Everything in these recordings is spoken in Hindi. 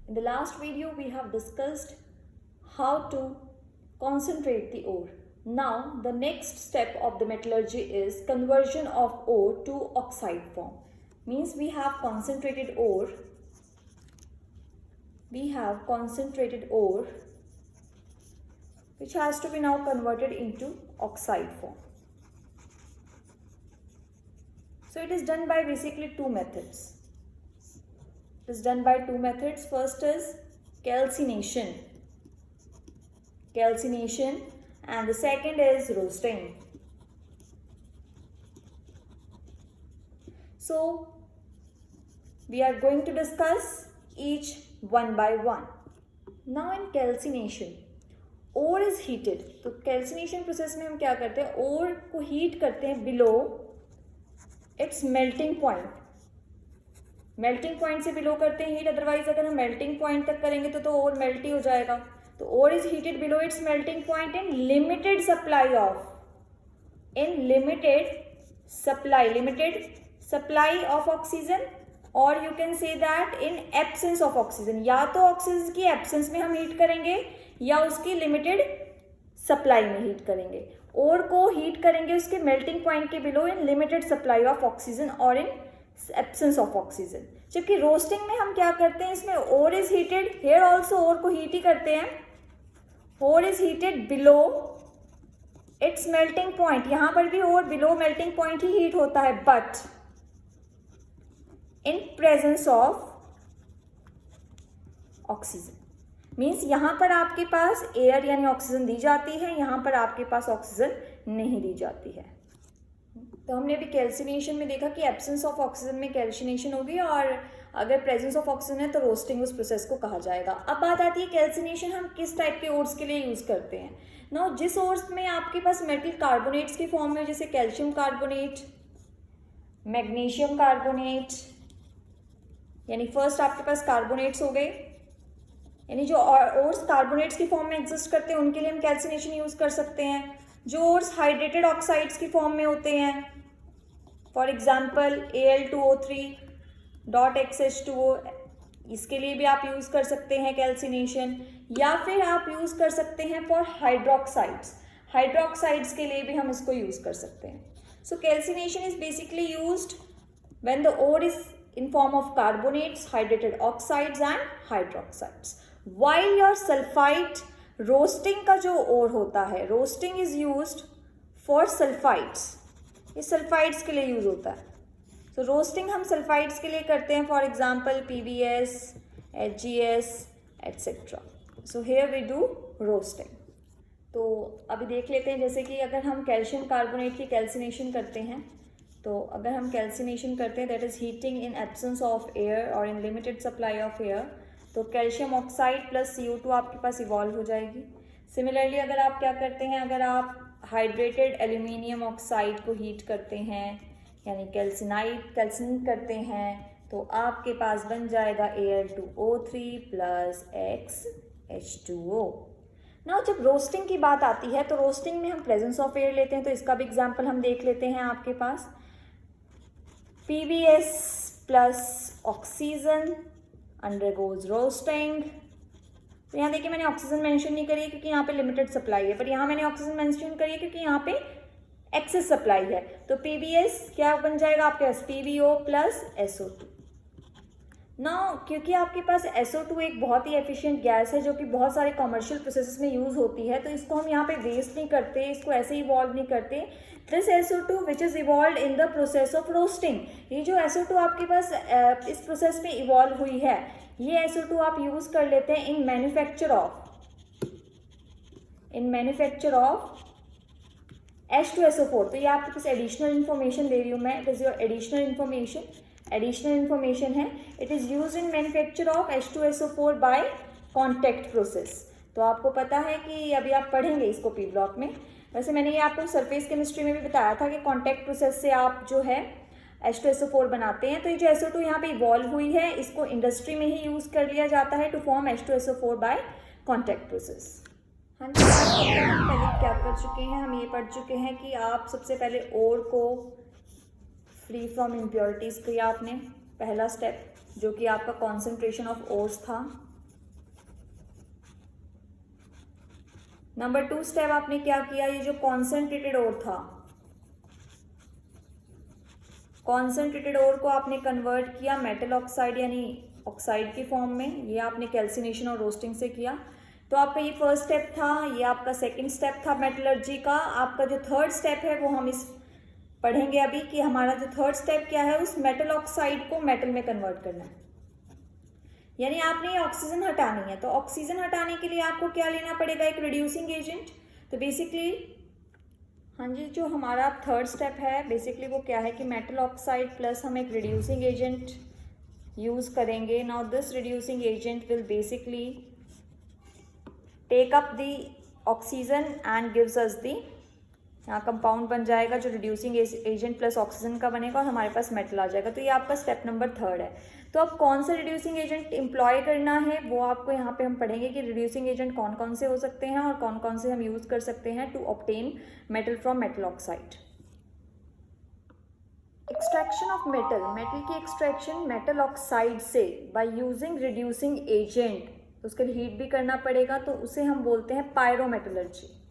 In the last video, we have discussed how to concentrate the ore. Now, the next step of the metallurgy is conversion of ore to oxide form. Means we have concentrated ore. Which has to be now converted into oxide form. So it is done by basically two methods. First is calcination, and the second is roasting. So we are going to discuss each one by one. Now in calcination, ore is heated. तो calcination process में हम क्या करते हैं, ore को heat करते हैं below its melting point. Melting point से बिलो करते हैं हीट, अदरवाइज अगर हम मेल्टिंग पॉइंट तक करेंगे तो ओर मेल्ट ही हो जाएगा. तो ore is heated below its melting point in limited supply of oxygen, और you can say that in absence of oxygen. या तो ऑक्सीजन की एब्सेंस में हम हीट करेंगे या उसकी लिमिटेड सप्लाई में हीट करेंगे. ओर को हीट करेंगे उसके मेल्टिंग पॉइंट के below in limited supply of oxygen और इन एब्सेंस ऑफ ऑक्सीजन. जबकि रोस्टिंग में हम क्या करते हैं, इसमें ore is heated, here also ore को हीट ही करते हैं. Ore is heated below its melting point, यहां पर भी ओर बिलो मेल्टिंग पॉइंट ही हीट होता है, but in presence of oxygen. Means यहां पर आपके पास एयर यानी ऑक्सीजन दी जाती है, यहां पर आपके पास ऑक्सीजन नहीं दी जाती है. तो हमने अभी कैल्सिनेशन में देखा कि एब्सेंस ऑफ ऑक्सीजन में कैल्सिनेशन होगी, और अगर प्रेजेंस ऑफ ऑक्सीजन है तो रोस्टिंग उस प्रोसेस को कहा जाएगा. अब बात आती है कैल्सिनेशन हम किस टाइप के ओर्स के लिए यूज़ करते हैं. नो, जिस ओर्स में आपके पास मेटल कार्बोनेट्स की फॉर्म में, जैसे कैल्शियम कार्बोनेट, मैग्नीशियम कार्बोनेट, यानी फर्स्ट आपके पास कार्बोनेट्स हो गए, यानी जो ओर्स कार्बोनेट्स की फॉर्म में एग्जिस्ट करते हैं उनके लिए हम कैल्सिनेशन यूज़ कर सकते हैं. जो ओर्स हाइड्रेटेड ऑक्साइड्स की फॉर्म में होते हैं, फॉर एग्जाम्पल Al2O3.XH2O, इसके लिए भी आप यूज़ कर सकते हैं कैल्सिनेशन. या फिर आप यूज़ कर सकते हैं फॉर हाइड्रोक्साइड्स के लिए भी हम इसको यूज़ कर सकते हैं. So calcination is basically used when the ore is in form of carbonates, hydrated oxides and hydroxides. While your sulphide, roasting का जो ओर होता है, roasting is used for sulphides, ये सल्फाइड्स के लिए यूज होता है. तो रोस्टिंग हम सल्फाइड्स के लिए करते हैं, for example PbS, HgS etcetera. So here we do roasting. तो अभी देख लेते हैं, जैसे कि अगर हम कैल्शियम कार्बोनेट की कैल्सिनेशन करते हैं, तो अगर हम कैल्सिनेशन करते हैं that is heating in absence of air और in limited supply of air, तो कैल्शियम ऑक्साइड प्लस CO2 आपके पास इवॉल्व हो जाएगी. सिमिलरली अगर आप क्या करते हैं, अगर आप हाइड्रेटेड एल्यूमिनियम ऑक्साइड को हीट करते हैं, यानी कैल्सिन करते हैं, तो आपके पास बन जाएगा Al2O3 प्लस XH2O. नाउ जब रोस्टिंग की बात आती है तो रोस्टिंग में हम प्रेजेंस ऑफ एयर लेते हैं, तो इसका भी एग्जांपल हम देख लेते हैं. आपके पास PbS plus oxygen undergoes roasting. तो यहाँ देखिए मैंने ऑक्सीजन मेंशन नहीं करी है क्योंकि यहाँ पे लिमिटेड सप्लाई है, पर यहाँ मैंने ऑक्सीजन मेंशन करी है क्योंकि यहाँ पे एक्सेस सप्लाई है. तो PbS क्या बन जाएगा आपके पास, PbO प्लस SO2. नाउ क्योंकि आपके पास SO2 एक बहुत ही एफिशिएंट गैस है जो कि बहुत सारे कमर्शियल प्रोसेसेस में यूज़ होती है, तो इसको हम यहाँ पे वेस्ट नहीं करते, इसको ऐसे इवॉल्व नहीं करते. This SO2 which is evolve in the process of roasting, ये जो SO2 आपके पास इस प्रोसेस में इवॉल्व हुई है, ये SO2 आप यूज़ कर लेते हैं इन मैन्युफैक्चर ऑफ H2SO4. तो ये आपके पास एडिशनल इन्फॉर्मेशन दे रही हूँ मैं, it is your additional information है. It is use in manufacture of H2SO4 by contact process. तो आपको पता है कि अभी आप पढ़ेंगे इसको P ब्लॉक में. वैसे मैंने ये आपको सरफेस केमिस्ट्री में भी बताया था कि कॉन्टैक्ट प्रोसेस से आप जो है H2SO4 बनाते हैं. तो ये जो SO2 यहाँ पे इवॉल्व हुई है, इसको इंडस्ट्री में ही यूज़ कर लिया जाता है to form H2SO4 by contact process. हाँ जी, हम पहले क्या कर चुके हैं, हम ये पढ़ चुके हैं कि आप सबसे पहले ओर को फ्री फ्रॉम इम्प्योरिटीज़ किया आपने, पहला स्टेप जो कि आपका कॉन्सेंट्रेशन ऑफ ओर्स था. नंबर 2 स्टेप आपने क्या किया, ये जो कॉन्सेंट्रेटेड ओर था, कॉन्सेंट्रेटेड ओर को आपने कन्वर्ट किया मेटल ऑक्साइड यानी ऑक्साइड की फॉर्म में, ये आपने कैल्सिनेशन और रोस्टिंग से किया। तो आपका ये फर्स्ट स्टेप था, ये आपका सेकंड स्टेप था मेटलर्जी का। आपका जो थर्ड स्टेप है वो हम इस पढ़ेंगे अभी कि हमारा जो थर्ड स्टेप क्या है, उस मेटल ऑक्साइड को मेटल में कन्वर्ट करना है, यानी आपने ये ऑक्सीजन हटानी है। तो ऑक्सीजन हटाने के लिए आपको क्या लेना पड़ेगा, एक रिड्यूसिंग एजेंट। तो बेसिकली हाँ जी, जो हमारा थर्ड स्टेप है बेसिकली वो क्या है कि मेटल ऑक्साइड प्लस हम एक रिड्यूसिंग एजेंट यूज़ करेंगे। Now this reducing agent will basically take up the oxygen and gives us the, यहाँ कंपाउंड बन जाएगा जो रिड्यूसिंग एजेंट प्लस ऑक्सीजन का बनेगा और हमारे पास मेटल आ जाएगा। तो ये आपका स्टेप नंबर थर्ड है। तो अब कौन सा रिड्यूसिंग एजेंट एम्प्लॉय करना है वो आपको यहाँ पे हम पढ़ेंगे कि रिड्यूसिंग एजेंट कौन कौन से हो सकते हैं और कौन कौन से हम यूज़ कर सकते हैं to obtain metal from metal oxide. Extraction of metal, metal की एक्सट्रैक्शन मेटल ऑक्साइड से बाय यूजिंग रिड्यूसिंग एजेंट, तो उसके लिए हीट भी करना पड़ेगा, तो उसे हम बोलते हैं pyrometallurgy.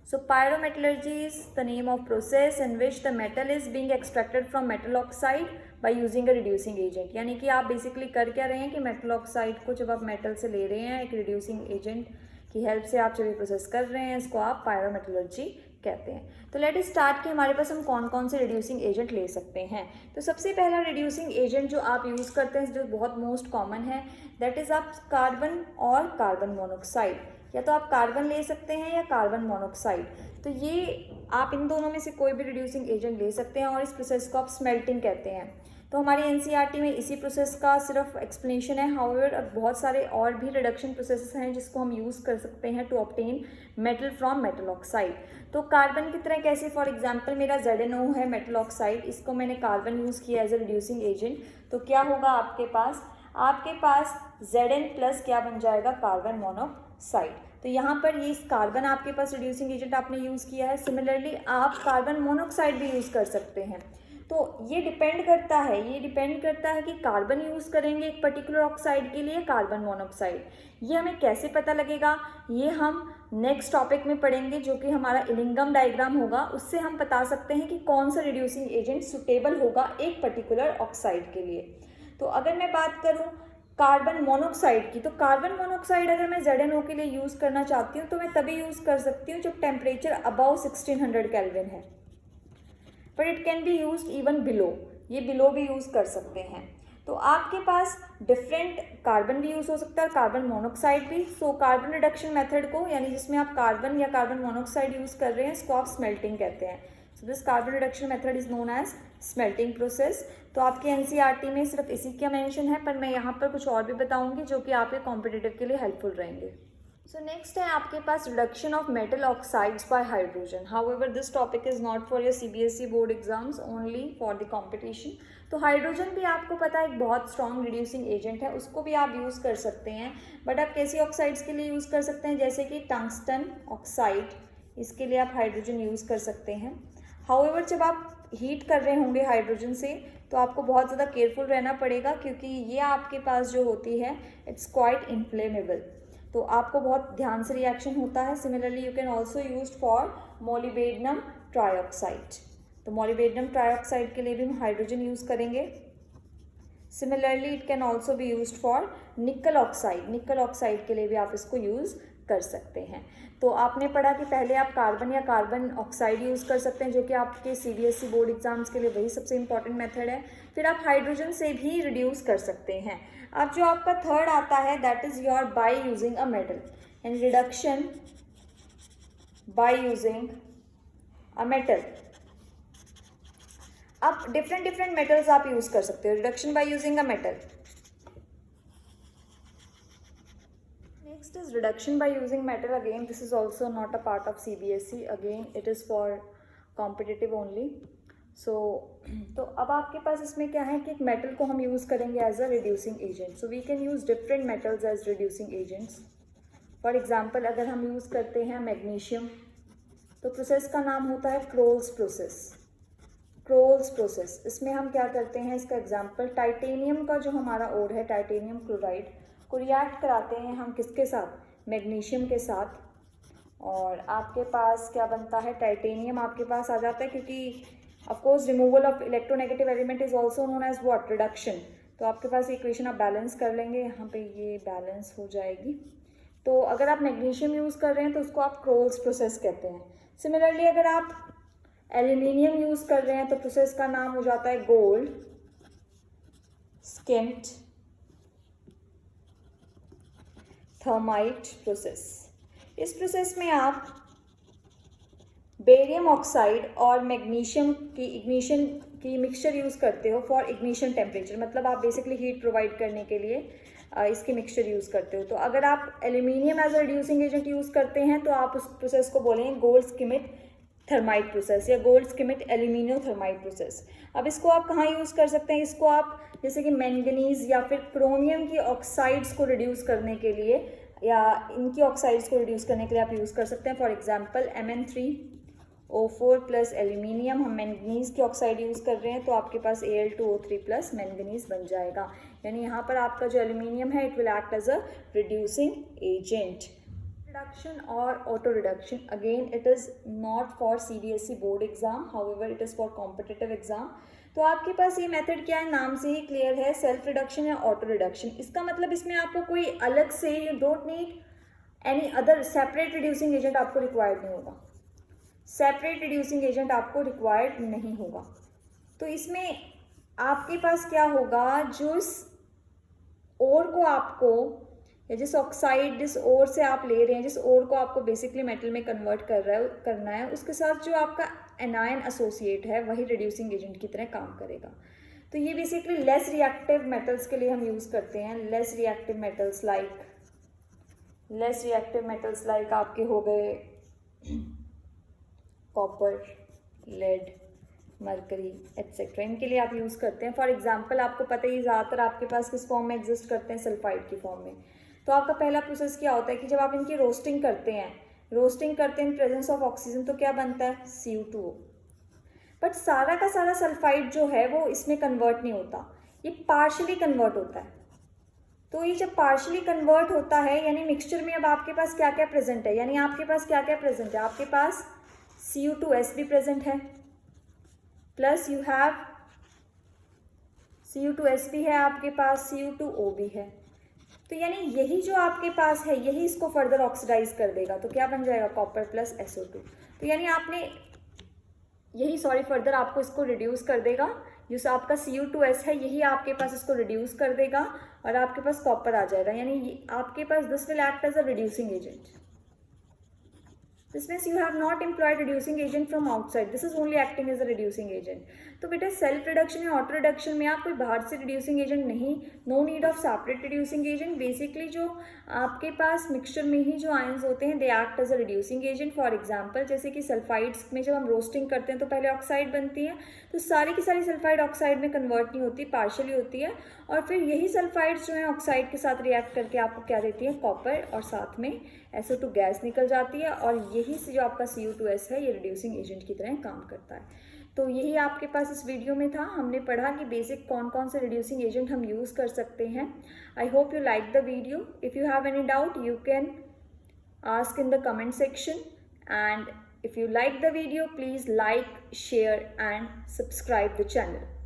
So pyrometallurgy is the name of process in which the metal is being extracted from metal oxide by using a reducing agent। यानी कि आप बेसिकली कर क्या रहे हैं कि मेटल ऑक्साइड को जब आप मेटल से ले रहे हैं एक रिड्यूसिंग एजेंट की हेल्प से आप जब ये प्रोसेस कर रहे हैं, इसको आप पायरोमेटलर्जी कहते हैं। तो लेट अस स्टार्ट कि हमारे पास हम कौन कौन से रिड्यूसिंग एजेंट ले सकते हैं। तो सबसे पहला रिड्यूसिंग एजेंट जो आप यूज़ करते हैं जो बहुत मोस्ट कॉमन है, दैट इज़ आप कार्बन और कार्बन मोनोऑक्साइड, या तो आप कार्बन ले सकते हैं या कार्बन मोनोऑक्साइड। तो ये आप इन दोनों में से कोई भी रिड्यूसिंग एजेंट ले सकते हैं और इस प्रोसेस को आप स्मेल्टिंग कहते हैं। तो हमारी एनसीईआरटी में इसी प्रोसेस का सिर्फ एक्सप्लेनेशन है। हाउएवर अब बहुत सारे और भी रिडक्शन प्रोसेसेस हैं जिसको हम यूज़ कर सकते हैं to obtain metal from metal oxide. तो कार्बन की तरह कैसे, फॉर एग्जांपल मेरा ZnO है मेटल ऑक्साइड, इसको मैंने कार्बन यूज़ किया एज ए रिड्यूसिंग एजेंट, तो क्या होगा आपके पास Zn प्लस क्या बन जाएगा, कार्बन मोनोऑक्साइड। तो यहाँ पर ये कार्बन आपके पास रिड्यूसिंग एजेंट आपने यूज़ किया है। सिमिलरली आप कार्बन मोनोऑक्साइड भी यूज़ कर सकते हैं। तो ये डिपेंड करता है कि कार्बन यूज़ करेंगे एक पर्टिकुलर ऑक्साइड के लिए, कार्बन मोनोऑक्साइड। ये हमें कैसे पता लगेगा, ये हम नेक्स्ट टॉपिक में पढ़ेंगे जो कि हमारा इलिंगम डायग्राम होगा। उससे हम बता सकते हैं कि कौन सा रिड्यूसिंग एजेंट सुटेबल होगा एक पर्टिकुलर ऑक्साइड के लिए। तो अगर मैं बात करूँ कार्बन मोनोऑक्साइड की, तो कार्बन मोनोऑक्साइड अगर मैं ZnO के लिए यूज़ करना चाहती हूँ तो मैं तभी यूज़ कर सकती हूँ जब टेम्परेचर अबव 1600 केल्विन है, but it can be used even below, ये बिलो भी यूज़ कर सकते हैं। तो आपके पास डिफरेंट कार्बन भी यूज़ हो सकता है, कार्बन मोनोऑक्साइड भी। सो कार्बन रिडक्शन मेथड को, यानी जिसमें आप कार्बन या कार्बन मोनोऑक्साइड यूज़ कर रहे हैं, इसको आप स्मेल्टिंग कहते हैं। So this carbon reduction method is known as smelting process. तो आपके एनसीईआरटी में सिर्फ इसी का मेंशन है, पर मैं यहाँ पर कुछ और भी बताऊँगी जो कि आपके कॉम्पिटिटिव के लिए हेल्पफुल रहेंगे। सो नेक्स्ट है आपके पास reduction of metal oxides by hydrogen. However this topic is not for your CBSE board exams, only for the competition. तो हाइड्रोजन भी आपको पता है एक बहुत स्ट्रॉन्ग रिड्यूसिंग एजेंट है, उसको भी आप यूज़ कर सकते हैं। बट आप कैसी ऑक्साइड्स के लिए यूज़ कर सकते हैं, जैसे कि टंगस्टन ऑक्साइड, इसके लिए आप हाइड्रोजन यूज़ कर सकते हैं। हाउएवर जब आप हीट कर रहे होंगे हाइड्रोजन से तो आपको बहुत ज़्यादा केयरफुल रहना पड़ेगा, क्योंकि ये आपके पास जो होती है इट्स क्वाइट इन्फ्लेमेबल, तो आपको बहुत ध्यान से रिएक्शन होता है। Similarly you can also use for molybdenum trioxide, तो मोलिबेडिनम ट्राइऑक्साइड के लिए भी हम हाइड्रोजन यूज़ करेंगे। Similarly it can also be use for nickel oxide, nickel oxide के लिए भी आप इसको यूज़ कर सकते हैं। तो आपने पढ़ा कि पहले आप कार्बन या कार्बन ऑक्साइड यूज़ कर सकते हैं, जो कि आपके CBSE बोर्ड एग्जाम्स के लिए वही सबसे इंपॉर्टेंट मेथड है। फिर आप हाइड्रोजन से भी रिड्यूस कर सकते हैं। अब जो आपका थर्ड आता है that is your by using a metal, and reduction by using a metal. अब डिफरेंट मेटल्स आप यूज़ कर सकते हो, reduction by using a metal. Next is reduction by using metal. Again, this is also not a part of CBSE. Again, it is for competitive only. तो अब आपके पास इसमें क्या है कि एक मेटल को हम यूज़ करेंगे as a reducing agent. So we can use different metals as reducing agents. For example अगर हम यूज़ करते हैं मैग्नीशियम, तो प्रोसेस का नाम होता है क्रोल्स प्रोसेस। क्रोल्स प्रोसेस, इसमें हम क्या करते हैं, इसका एग्जांपल टाइटेनियम का जो हमारा ओर है, टाइटेनियम क्लोराइड को रिएक्ट कराते हैं हम किसके साथ, मैग्नीशियम के साथ, और आपके पास क्या बनता है, टाइटेनियम आपके पास आ जाता है, क्योंकि of course removal of electronegative element is also known as what, reduction. तो आपके पास इक्वेशन आप बैलेंस कर लेंगे, यहाँ पे ये बैलेंस हो जाएगी। तो अगर आप मैग्नीशियम यूज़ कर रहे हैं तो उसको आप क्रोल्स प्रोसेस कहते हैं। सिमिलरली अगर आप एल्यूमिनियम यूज़ कर रहे हैं तो प्रोसेस का नाम हो जाता है गोल्ड स्किम्ड थर्माइट प्रोसेस। इस प्रोसेस में आप बेरियम ऑक्साइड और मैग्नीशियम की इग्निशन की मिक्सचर यूज़ करते हो फॉर इग्निशन टेम्परेचर, मतलब आप बेसिकली हीट प्रोवाइड करने के लिए इसके मिक्सचर यूज़ करते हो। तो अगर आप aluminium as a reducing agent use करते हैं तो आप उस प्रोसेस को बोलेंगे गोल्ड स्किमिट थर्माइट प्रोसेस या Goldschmidt aluminothermite process. अब इसको आप कहाँ यूज़ कर सकते हैं, इसको आप जैसे कि मैंगनीज या फिर क्रोमियम की ऑक्साइड्स को रिड्यूस करने के लिए या इनकी ऑक्साइड्स को रिड्यूस करने के लिए आप यूज़ कर सकते हैं। For example Mn3O4 plus aluminium, हम मैंगनीज की ऑक्साइड यूज़ कर रहे हैं तो आपके पास Al2O3 प्लस मैंगनीज बन जाएगा। यानी यहाँ पर आपका जो एल्यूमिनियम है it will act as a reducing agent. Reduction और auto reduction, again it is not for CBSE board exam, however it is for competitive exam. तो आपके पास ये मेथड क्या है, नाम से ही क्लियर है, सेल्फ रिडक्शन या ऑटो रिडक्शन। इसका मतलब इसमें आपको कोई अलग से, you don't need any other separate reducing agent आपको रिक्वायर्ड नहीं होगा, सेपरेट रिड्यूसिंग एजेंट आपको रिक्वायर्ड नहीं होगा। तो इसमें आपके पास क्या होगा, जो इस ओर को आपको या जिस ऑक्साइड जिस ओर से आप ले रहे हैं, जिस ओर को आपको बेसिकली मेटल में कन्वर्ट करना है, उसके साथ जो आपका एनायन एसोसिएट है वही रिड्यूसिंग एजेंट की तरह काम करेगा। तो ये बेसिकली लेस रिएक्टिव मेटल्स के लिए हम यूज़ करते हैं। लेस रिएक्टिव मेटल्स लाइक आपके हो गए कॉपर, लेड, मरकरी एट्सेट्रा, इनके लिए आप यूज़ करते हैं। फॉर एग्जांपल आपको पता ही ज़्यादातर आपके पास किस फॉर्म में एग्जिस्ट करते हैं, सल्फाइड की फॉर्म में। तो आपका पहला प्रोसेस क्या होता है कि जब आप इनकी रोस्टिंग करते हैं इन प्रेजेंस ऑफ ऑक्सीजन, तो क्या बनता है, Cu2O। बट सारा का सारा सल्फाइड जो है वो इसमें कन्वर्ट नहीं होता, ये पार्शली कन्वर्ट होता है। तो ये जब पार्शली कन्वर्ट होता है यानी मिक्सचर में अब आपके पास क्या क्या प्रेजेंट है, यानी आपके पास क्या क्या प्रेजेंट है, आपके पास Cu2S भी प्रेजेंट है, प्लस यू हैव Cu2S भी है आपके पास, Cu2O भी है। तो यानी यही जो आपके पास है यही इसको फर्दर ऑक्सीडाइज कर देगा, तो क्या बन जाएगा, कॉपर प्लस SO2। तो यानी आपने यही फर्दर आपको इसको रिड्यूस कर देगा, जो आपका Cu2S है यही आपके पास इसको रिड्यूस कर देगा और आपके पास कॉपर आ जाएगा। यानी आपके पास this will act as a reducing agent. This means you have not employed reducing agent from outside. This is only acting as a reducing agent. तो बेटा सेल्फ रिडक्शन या ऑटो रिडक्शन में आप कोई बाहर से रिड्यूसिंग एजेंट नहीं, no need of separate reducing agent. Basically जो आपके पास मिक्सचर में ही जो आयंस होते हैं they act as a reducing agent. For example जैसे कि सल्फाइड्स में जब हम रोस्टिंग करते हैं तो पहले ऑक्साइड बनती है, तो सारी की सारी सल्फाइड ऑक्साइड में कन्वर्ट नहीं होती, पार्शली होती है, और फिर यही सल्फाइड्स जो है ऑक्साइड के साथ रिएक्ट करके आपको क्या देती है, कॉपर, और साथ में SO2 गैस निकल जाती है, और यही से जो आपका Cu2S है ये रिड्यूसिंग एजेंट की तरह काम करता है। तो यही आपके पास इस वीडियो में था, हमने पढ़ा कि बेसिक कौन कौन से रिड्यूसिंग एजेंट हम यूज़ कर सकते हैं। I hope you like the video. If you have any doubt you can ask in the comment section, and if you like the video please like, share and subscribe the channel.